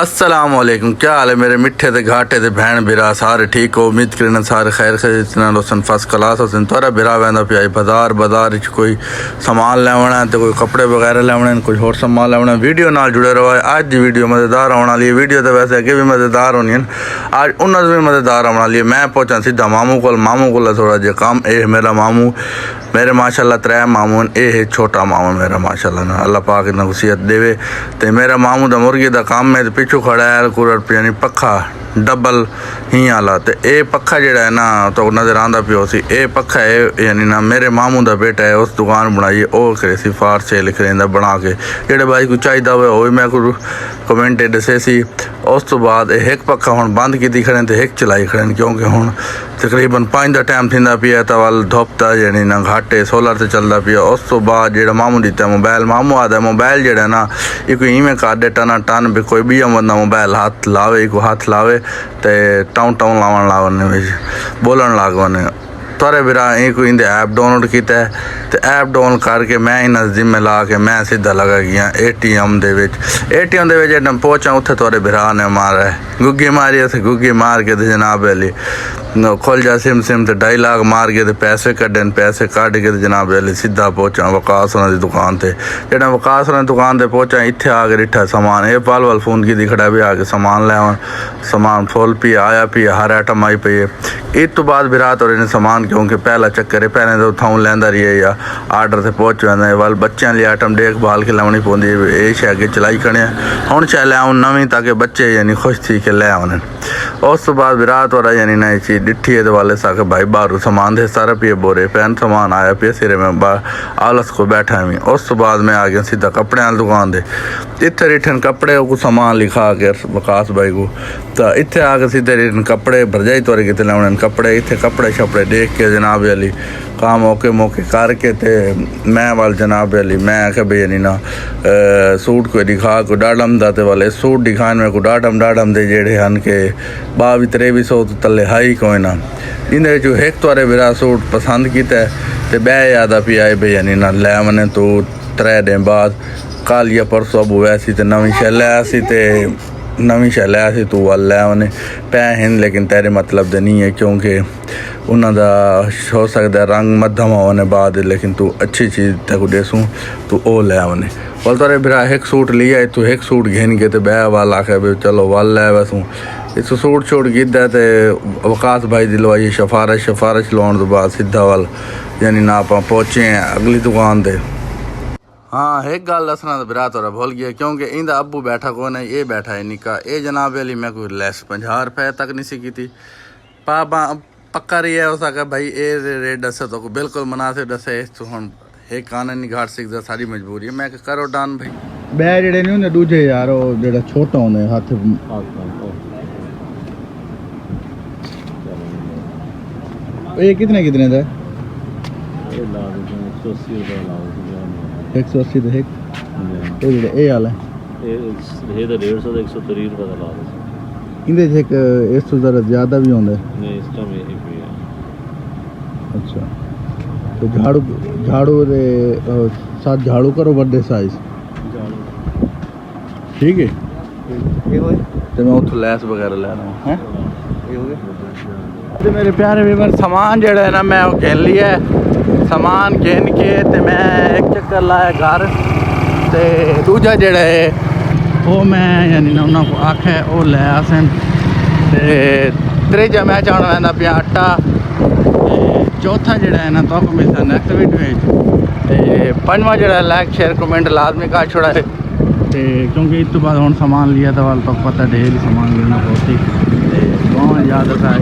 अस्सलाम वालेकुम, क्या हाल है मेरे मिठे ते घाटे ते भैन बिरा सारे ठीक हो। उम्मीद करना सारे खैर खरीदना रोसन फर्स्ट क्लास होसन। तोरा बिरा वह पिया बाजार कोई सामान लैवना तो कोई कपड़े वगैरह लैवने कोई होर सामान लैवना। वीडियो नाल जुड़े रहो। अज की वीडियो मज़ेदार आने वाली है। वीडियो तो वैसे अगे भी मज़ेदार होनी है, अज उन्होंने भी मज़ेदार आने वाली है। मैं पहुंचा सीधा मामू को थोड़ा जहा काम। ये मेरा मामू, मेरे माशाल्लाह 3 मामू ने। यह है छोटा मामू मेरा माशाल्लाह ना, अल्लाह पाक इन्हें वसीयत देवे। तो मेरा मामू का मुर्गी का काम है। तो पिछू खड़ा है कूलर यानी पखा डबल ही आला। तो ये पखा जोड़ा है ना तो नज़र आता पियो सी। ये पखा है यानी ना मेरे मामू का बेटा है, उस दुकान बनाई वो करे सी फार से लिख रहा बना के। जोड़े भाई को चाहिए हो भी मैं को कमेंट दसे सी। उस तो बाद एक पखा हूँ बंद की खड़े तो एक चलाई खड़े, क्योंकि हूँ तकरीबन 5 का टाइम थी पिया तो वाल धुपता यानी ना घाटे सोलर से चलता पिया। उस तो बाद जो मामू दिता मोबाइल, मामू आता मोबाइल जोड़ा ना एक इवें कर दे टना टन भी कोई भी बंदा मोबाइल हाथ लावे को हाथ लावे तो टाउन टाउन लावन लावन बोलन लाग वन। थोड़े बिरा एक इंदे ऐप डाउनलोड किया है। तो ऐप डाउनलोड करके मैं इन्हें जिम्मे ला के मैं सीधा लगा गया ATM दे पहुंचा। उत्थे थोड़े बिरा ने मारा गुग्गी मारी, उसे गुग्गी मार के जनाब अली खुल जा सिम तो 2.5 लाख मार के पैसे कड्डन। पैसे कढ़ के जनाब अली सीधा पहुंचा वकास होने की दुकान से। जो वकास होने दुकान से पहुंचा इतने आके रिठा सामान ये पल वाल फोन की खड़ा भी आके सामान लैवन। सामान फुल पी आया पी हर आइटम आई पई है। इस तो बाद बिरात और सामान क्योंकि पहला चक्कर है पहले तो उथाऊ लैंदा रही है या आर्डर से पहुँच जाता वाल बच्चों लिए आइटम देखभाल के लानी पौंदी है। ये शै अगे चलाई खड़े हूँ शै लिया नवीं ताकि बच्चे यानी खुश थी के ले आने। उस तो बाद बिरात वाला यानी ना चीज़ डिठी है वाले साके भाई बाहर सामान दे सारा पिए बोरे पैन सामान आया पिए सिरे में आलस को बैठा मैं। उस तो बाद मैं आ गया सीधा कपड़े वाली दुकान दे। इतने रिटर्न कपड़े को सामान लिखा के विकास भाई को तो इतने आके सीधे रिटर्न कपड़े भरजाई तोरे कितने लाने कपड़े इतने कपड़े शपड़े देख के जनाब अली काम मौके करके ते मैं वाल जनाब अली मैं आखे भाई यानी ना सूट को दिखा को डाडम दाते वाले सूट दिखाने में को डाडम दे जेड़े हन के 2200-2300 तो तले हाई कोई ना। इन्हें जो एक तोरे बिरा सूट पसंद किया तो बै याद पी आए भाई यानी ना लै मने तो 3 दिन बाद कल या परसों अब वैसी तो नवी शै लिया सी तू वाल लै उन्हें पैसे लेकिन तेरे मतलब दे नहीं है, क्योंकि उन्होंने हो सकता रंग मध्यम होने बाद लेकिन तू अच्छी चीज़ तेको देसूँ तू ओ लै उन्हें वाल तोरे बिरा एक सूट लिया तू एक सूट घेन के तो बै वाल आखे भाई चलो वाल लै वैसूँ इस सूट छूट गिद्दा तो वकास भाई दिलवाई सिफारिश लाने तो बाद सीधा वाल यानी ना आप पहुँचे हैं अगली दुकान पर। हाँ एक गल दसना तो बिरा तोरा भूल गया, क्योंकि इंदा अबू बैठा कौन है ये बैठा है निका। ये जनाब अली मैं कोई लैस 50 रुपये तक नहीं सी की पापा पक्का रही है उस भाई ये रेट दसे तो बिल्कुल मुनासिब दसे। तो हम एक कान नहीं घाट सकता सारी मजबूरी है। मैं करो डान भाई बै जेडे नहीं होंगे दूजे यार वो जेड़ा छोटा होंगे हाथ ये कितने का 180 तो एक ये आला ये तो 150 तो 130 रुपये का ला दे। इंदे एक इस तो ज़रा ज़्यादा भी होंगे नहीं इस टाइम ये भी है। अच्छा तो झाड़ू रे साथ झाड़ू करो बर्थडे साइज ठीक है। तो मैं उतो लैस वगैरह लेना है तो मेरे प्यारे व्यूअर सामान जड़ा है ना मैं वो घेन लिया सामान घेन के तो मैं एक चक्कर लाया घर तो दूजा जड़ा है वो मैं यानी ना उन्होंने को आखे वो लै आसन। त्रीजा मैं चाहना वह पिया आटा। चौथा जड़ा है ना तो मिलता नेक्स्ट वीडियो में। पंजवा जड़ा लाइक शेयर कमेंट लाजमी कर छोड़ा है क्योंकि इस तो बाद हम सामान लिया तो वाल तो पता ढेर सामान लेना बहुत ही याद आता है।